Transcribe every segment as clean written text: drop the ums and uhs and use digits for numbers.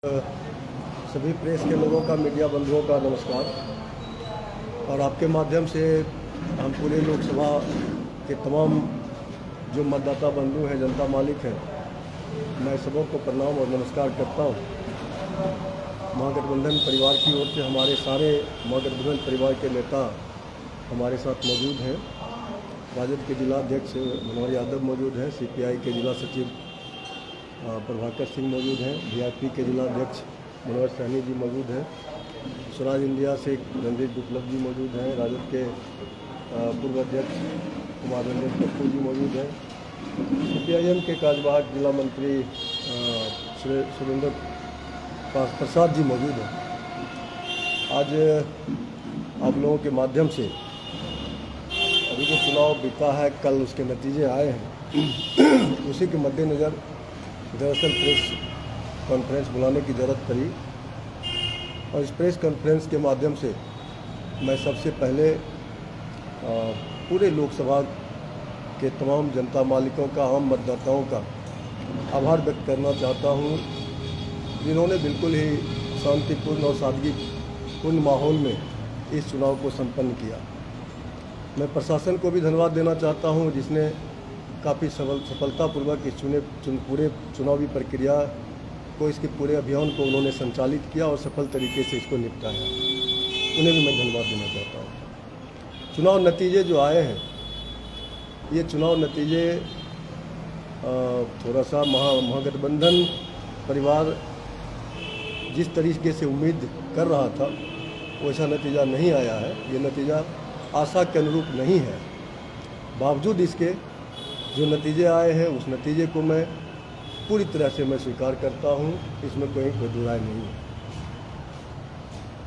सभी प्रेस के लोगों का, मीडिया बंधुओं का नमस्कार। और आपके माध्यम से हम पूरे लोकसभा के तमाम जो मतदाता बंधु हैं, जनता मालिक हैं, मैं सबों को प्रणाम और नमस्कार करता हूं। महागठबंधन परिवार की ओर से हमारे सारे महागठबंधन परिवार के नेता हमारे साथ मौजूद हैं। राजद के जिला अध्यक्ष मनोहर यादव मौजूद हैं, सीपीआई के जिला सचिव प्रभाकर सिंह मौजूद हैं, वीआईपी के जिला अध्यक्ष मनोहर सैनी जी मौजूद हैं, स्वराज इंडिया से रणदीप विप्लव जी मौजूद हैं, राजद के पूर्व अध्यक्ष कुमार रंजन पप्पू जी मौजूद हैं, सीपीआईएम के कार्यवाहक जिला मंत्री सुरेंद्र प्रसाद जी मौजूद हैं। आज आप लोगों के माध्यम से अभी जो चुनाव बीता है, कल उसके नतीजे आए हैं, उसी के मद्देनज़र दरअसल प्रेस कॉन्फ्रेंस बुलाने की ज़रूरत पड़ी। और इस प्रेस कॉन्फ्रेंस के माध्यम से मैं सबसे पहले पूरे लोकसभा के तमाम जनता मालिकों का, आम मतदाताओं का आभार व्यक्त करना चाहता हूं, जिन्होंने बिल्कुल ही शांतिपूर्ण और सादगीपूर्ण माहौल में इस चुनाव को संपन्न किया। मैं प्रशासन को भी धन्यवाद देना चाहता हूं, जिसने काफ़ी सफलतापूर्वक इस पूरे चुनावी प्रक्रिया को, इसके पूरे अभियान को उन्होंने संचालित किया और सफल तरीके से इसको निपटाया। उन्हें भी मैं धन्यवाद देना चाहता हूँ। चुनाव नतीजे जो आए हैं, ये चुनाव नतीजे थोड़ा सा महागठबंधन परिवार जिस तरीके से उम्मीद कर रहा था वैसा नतीजा नहीं आया है। ये नतीजा आशा के अनुरूप नहीं है। बावजूद इसके जो नतीजे आए हैं, उस नतीजे को मैं पूरी तरह से मैं स्वीकार करता हूं, इसमें कोई दो राय नहीं है।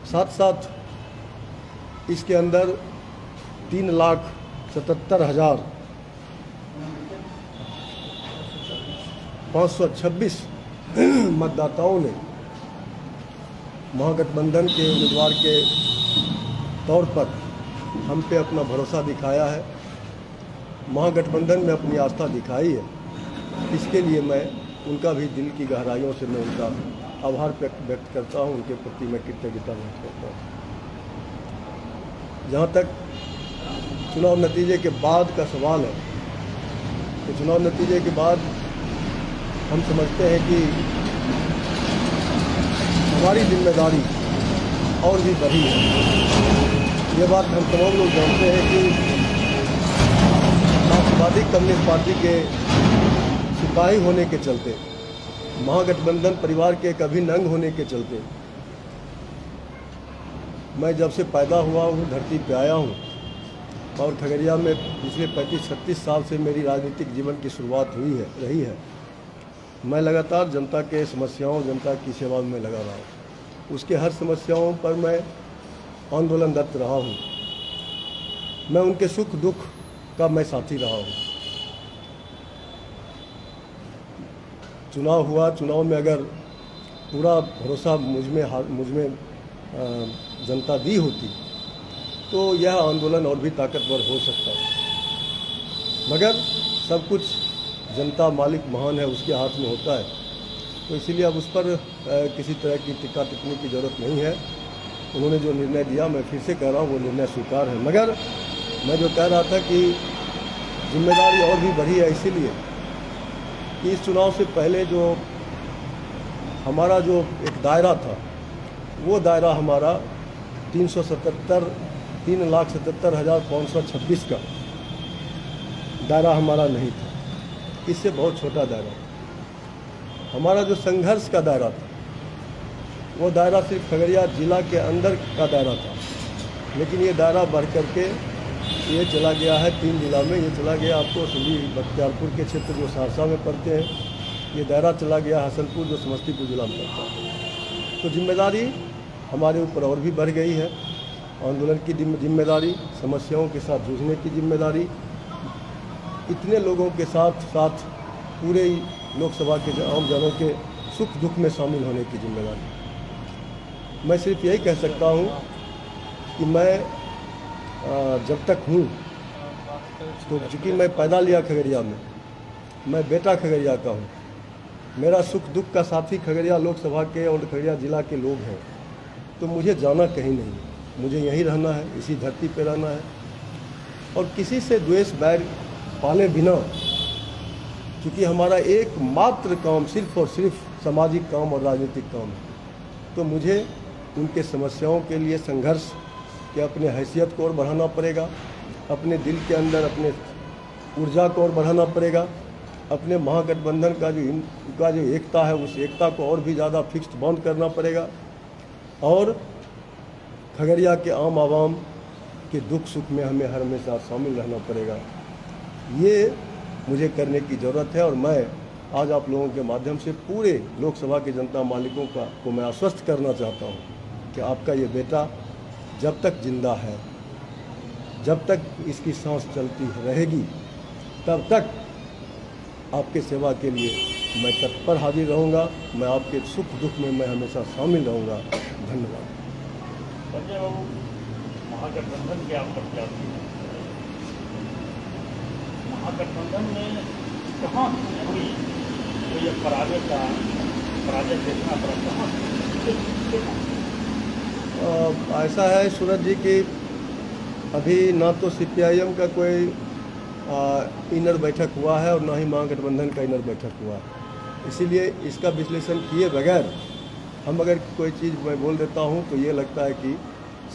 साथ साथ इसके अंदर 3,77,526 मतदाताओं ने महागठबंधन के उम्मीदवार के तौर पर हम पे अपना भरोसा दिखाया है, महागठबंधन में अपनी आस्था दिखाई है। इसके लिए मैं उनका भी दिल की गहराइयों से मैं उनका आभार व्यक्त करता हूं, उनके प्रति मैं कृतज्ञता व्यक्त करता हूं। जहां तक चुनाव नतीजे के बाद का सवाल है, तो चुनाव नतीजे के बाद हम समझते हैं कि हमारी जिम्मेदारी और भी बढ़ी है। ये बात हम तमाम लोग जानते हैं कि मार्क्सवादी कम्युनिस्ट पार्टी के सिपाही होने के चलते, महागठबंधन परिवार के कभी नंग होने के चलते, मैं जब से पैदा हुआ हूँ, धरती पे आया हूँ और खगड़िया में पिछले 35-36 साल से मेरी राजनीतिक जीवन की शुरुआत रही है। मैं लगातार जनता के समस्याओं, जनता की सेवा में लगा रहा हूँ। उसके हर समस्याओं पर मैं आंदोलनरत रहा हूँ। मैं उनके सुख दुख का मैं साथी रहा हूँ। चुनाव हुआ, चुनाव में अगर पूरा भरोसा मुझ में जनता दी होती तो यह आंदोलन और भी ताकतवर हो सकता है। मगर सब कुछ जनता मालिक महान है, उसके हाथ में होता है, तो इसीलिए अब उस पर किसी तरह की टिक्का टिप्पणी की ज़रूरत नहीं है। उन्होंने जो निर्णय दिया, मैं फिर से कह रहा हूँ, वो निर्णय स्वीकार है। मगर मैं जो कह रहा था कि जिम्मेदारी और भी बढ़ी है, इसीलिए कि इस चुनाव से पहले जो हमारा जो एक दायरा था, वो दायरा हमारा 3,77,526 का दायरा हमारा नहीं था। इससे बहुत छोटा दायरा था। हमारा जो संघर्ष का दायरा था, वो दायरा सिर्फ खगड़िया जिला के अंदर का दायरा था, लेकिन ये दायरा बढ़ करके ये चला गया है 3 जिला में। ये चला गया आपको सुंदी बख्तियारपुर के क्षेत्र जो सहरसा में पड़ते हैं, ये दायरा चला गया हसनपुर जो समस्तीपुर जिला में पड़ता है। तो जिम्मेदारी हमारे ऊपर और भी बढ़ गई है। आंदोलन की जिम्मेदारी, समस्याओं के साथ जूझने की जिम्मेदारी, इतने लोगों के साथ साथ पूरे लोकसभा के आम जनों के सुख दुख में शामिल होने की जिम्मेदारी। मैं सिर्फ यही कह सकता हूँ कि मैं जब तक हूँ, तो चूँकि मैं पैदा लिया खगड़िया में, मैं बेटा खगड़िया का हूँ, मेरा सुख दुख का साथी खगड़िया लोकसभा के और खगड़िया जिला के लोग हैं, तो मुझे जाना कहीं नहीं है। मुझे यहीं रहना है, इसी धरती पर रहना है और किसी से द्वेष बैर पाले बिना, क्योंकि हमारा एकमात्र काम सिर्फ और सिर्फ सामाजिक काम और राजनीतिक काम है, तो मुझे उनके समस्याओं के लिए संघर्ष के अपने हैसियत को और बढ़ाना पड़ेगा, अपने दिल के अंदर अपने ऊर्जा को और बढ़ाना पड़ेगा, अपने महागठबंधन का जो एकता है उस एकता को और भी ज़्यादा फिक्स्ड बाउंड करना पड़ेगा और खगड़िया के आम आवाम के दुख सुख में हमें हर हमेशा शामिल रहना पड़ेगा। ये मुझे करने की ज़रूरत है और मैं आज आप लोगों के माध्यम से पूरे लोकसभा के जनता मालिकों को मैं आश्वस्त करना चाहता हूँ कि आपका ये बेटा जब तक जिंदा है, जब तक इसकी सांस चलती रहेगी, तब तक आपके सेवा के लिए मैं तत्पर हाजिर रहूँगा। मैं आपके सुख दुख में मैं हमेशा शामिल रहूँगा। धन्यवाद। संजय बाबू, महागठबंधन के आप प्रत्याशी हैं, महागठबंधन में कहाँ हुई तो ये पराजय देखना पड़ा, कहाँ? ऐसा है सूरज जी कि अभी ना तो CPIM का कोई इनर बैठक हुआ है और ना ही महागठबंधन का इनर बैठक हुआ है, इसीलिए इसका विश्लेषण किए बगैर हम अगर कोई चीज़ मैं बोल देता हूं तो ये लगता है कि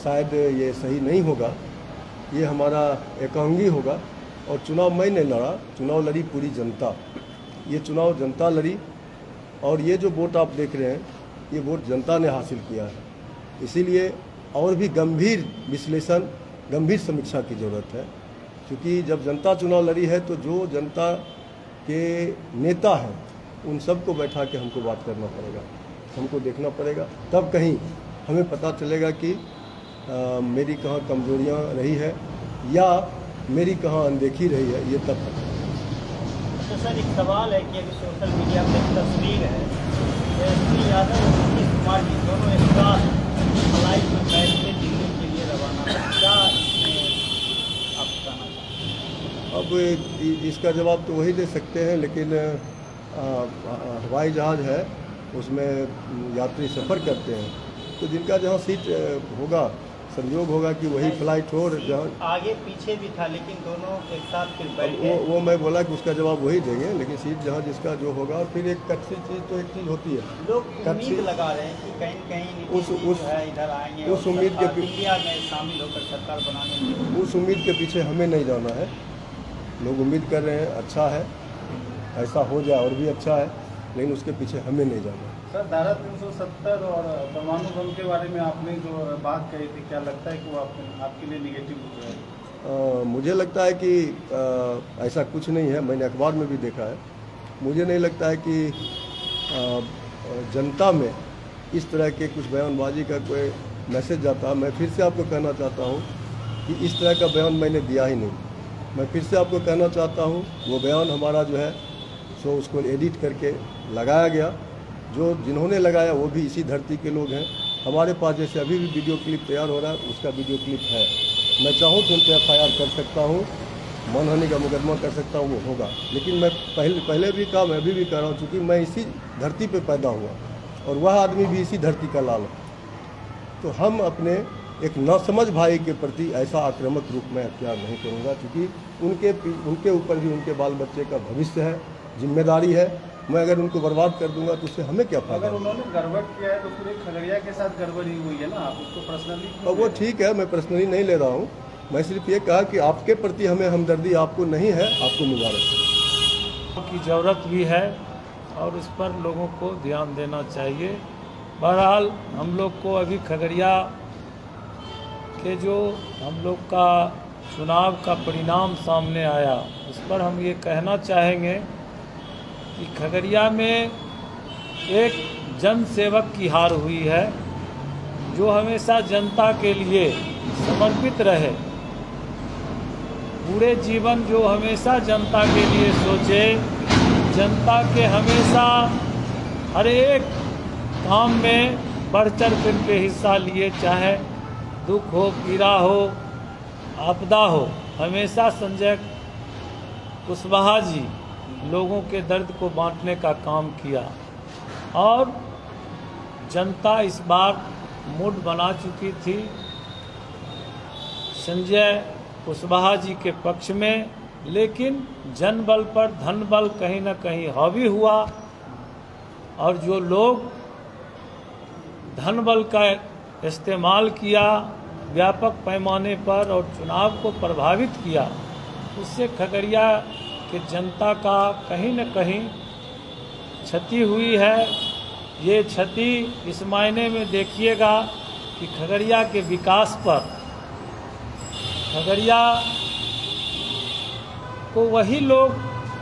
शायद ये सही नहीं होगा, ये हमारा एकांगी होगा। और चुनाव मैं नहीं लड़ा, चुनाव लड़ी पूरी जनता, ये चुनाव जनता लड़ी और ये जो वोट आप देख रहे हैं ये वोट जनता ने हासिल किया है। इसीलिए और भी गंभीर विश्लेषण, गंभीर समीक्षा की ज़रूरत है, क्योंकि जब जनता चुनाव लड़ी है तो जो जनता के नेता हैं उन सबको बैठा के हमको बात करना पड़ेगा, हमको देखना पड़ेगा, तब कहीं हमें पता चलेगा कि मेरी कहाँ कमजोरियाँ रही है या मेरी कहाँ अनदेखी रही है, ये तब पता। तो सर एक सवाल है कि अभी सोशल मीडिया पर एक तस्वीर है, एसपी यादव और नीतीश कुमार जी दोनों एक साथ फ्लाइट में बैठ के दिल्ली के लिए रवाना है, क्या आप बताना चाहते हैं? अब इसका जवाब तो वही दे सकते हैं, लेकिन हवाई जहाज़ है उसमें यात्री सफ़र करते हैं, तो जिनका जहाँ सीट होगा, संयोग होगा कि वही फ्लाइट हो जहाँ आगे पीछे भी था, लेकिन दोनों एक साथ फिर बैठ गए। वो मैं बोला कि उसका जवाब वही देंगे, लेकिन सीट जहाँ जिसका जो होगा। और फिर एक कच्ची चीज़ तो एक चीज़ होती है, लोग उम्मीद लगा रहे हैं कि कहीं कहीं उस है इधर आएंगे, उस उम्मीद के इंडिया में शामिल होकर सरकार बनाने, उस उम्मीद के पीछे हमें नहीं जाना है। लोग उम्मीद कर रहे हैं, अच्छा है, ऐसा हो जाए और भी अच्छा है, लेकिन उसके पीछे हमें नहीं जाना है। सर, धारा 370 और परमाणु बम के बारे में आपने जो बात कही थी, क्या लगता है कि वो आपके लिए निगेटिव हो जाए? मुझे लगता है कि ऐसा कुछ नहीं है, मैंने अखबार में भी देखा है। मुझे नहीं लगता है कि जनता में इस तरह के कुछ बयानबाजी का कोई मैसेज जाता है। मैं फिर से आपको कहना चाहता हूँ कि इस तरह का बयान मैंने दिया ही नहीं। मैं फिर से आपको कहना चाहता हूँ, वो बयान हमारा जो है सो उसको एडिट करके लगाया गया। जो जिन्होंने लगाया वो भी इसी धरती के लोग हैं। हमारे पास जैसे अभी भी वीडियो क्लिप तैयार हो रहा है, उसका वीडियो क्लिप है। मैं चाहूँ तो उन पर FIR कर सकता हूँ, मानहानि का मुकदमा कर सकता हूँ, वो होगा। लेकिन मैं पहले भी कहा, मैं अभी भी कह रहा हूँ, चूँकि मैं इसी धरती पे पैदा हुआ और वह आदमी भी इसी धरती का लाल है, तो हम अपने एक नासमझ भाई के प्रति ऐसा आक्रामक रूप में अख्तियार नहीं करूँगा, क्योंकि उनके ऊपर भी उनके बाल बच्चे का भविष्य है, जिम्मेदारी है। मैं अगर उनको बर्बाद कर दूंगा तो उससे हमें क्या फायदा? अगर उन्होंने गड़बड़ किया है तो पूरे खगड़िया के साथ गड़बड़ी हुई है ना, आप उसको पर्सनली? और वो ठीक है, मैं पर्सनली नहीं ले रहा हूँ। मैं सिर्फ ये कहा कि आपके प्रति हमें हमदर्दी आपको नहीं है, आपको मुबारक की ज़रूरत भी है और इस पर लोगों को ध्यान देना चाहिए। बहरहाल हम लोग को अभी खगड़िया के जो हम लोग का चुनाव का परिणाम सामने आया, उस पर हम ये कहना चाहेंगे कि खगड़िया में एक जन सेवक की हार हुई है, जो हमेशा जनता के लिए समर्पित रहे, पूरे जीवन जो हमेशा जनता के लिए सोचे, जनता के हमेशा हर एक काम में बढ़ चढ़ कर के हिस्सा लिए, चाहे दुख हो, पीड़ा हो, आपदा हो। हमेशा संजय कुशवाहा जी लोगों के दर्द को बांटने का काम किया और जनता इस बार मूड बना चुकी थी संजय कुशवाहा जी के पक्ष में, लेकिन जनबल पर धनबल कहीं न कहीं हावी हुआ और जो लोग धनबल का इस्तेमाल किया व्यापक पैमाने पर और चुनाव को प्रभावित किया, उससे खगड़िया के जनता का कहीं न कहीं क्षति हुई है। ये क्षति इस मायने में देखिएगा कि खगड़िया के विकास पर, खगड़िया को वही लोग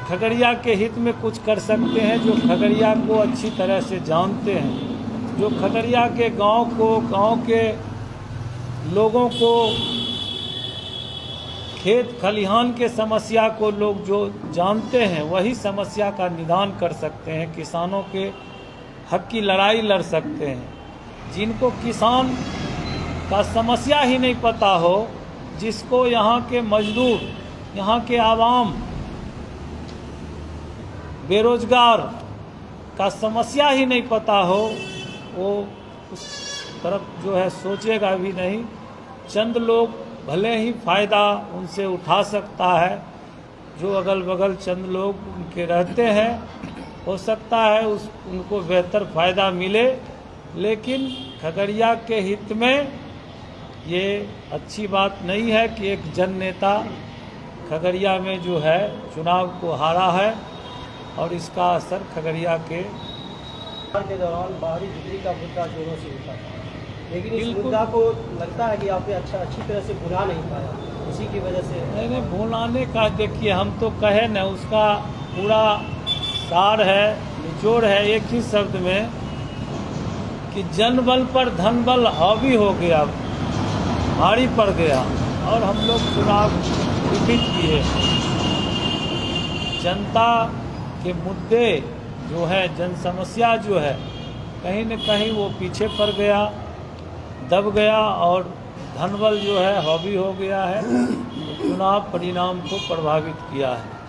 खगड़िया के हित में कुछ कर सकते हैं जो खगड़िया को अच्छी तरह से जानते हैं, जो खगड़िया के गांव के लोगों को, खेत खलिहान के समस्या को लोग जो जानते हैं वही समस्या का निदान कर सकते हैं, किसानों के हक की लड़ाई लड़ सकते हैं। जिनको किसान का समस्या ही नहीं पता हो, जिसको यहाँ के मजदूर, यहाँ के आवाम, बेरोजगार का समस्या ही नहीं पता हो, वो उस तरफ जो है सोचेगा भी नहीं। चंद लोग भले ही फ़ायदा उनसे उठा सकता है, जो अगल बगल चंद लोग उनके रहते हैं, हो सकता है उनको बेहतर फ़ायदा मिले, लेकिन खगड़िया के हित में ये अच्छी बात नहीं है कि एक जन नेता खगड़िया में जो है चुनाव को हारा है और इसका असर खगड़िया के दौरान बाहरी बिजली का मुद्दा जोरों से उठा था, लेकिन इस मुद्दा को लगता है कि आपने अच्छी तरह से भुला नहीं पाया, इसी की वजह से। नहीं, भुलाने का देखिए, हम तो कहे न, उसका पूरा सार है, निचोड़ है एक ही शब्द में कि जनबल पर धनबल हावी हो गया, भारी पड़ गया और हम लोग चुनाव रिपीट किए। जनता के मुद्दे जो है, जन समस्या जो है, कहीं न कहीं वो पीछे पड़ गया, दब गया और धनबल जो है हावी हो गया है, चुनाव परिणाम को प्रभावित किया है।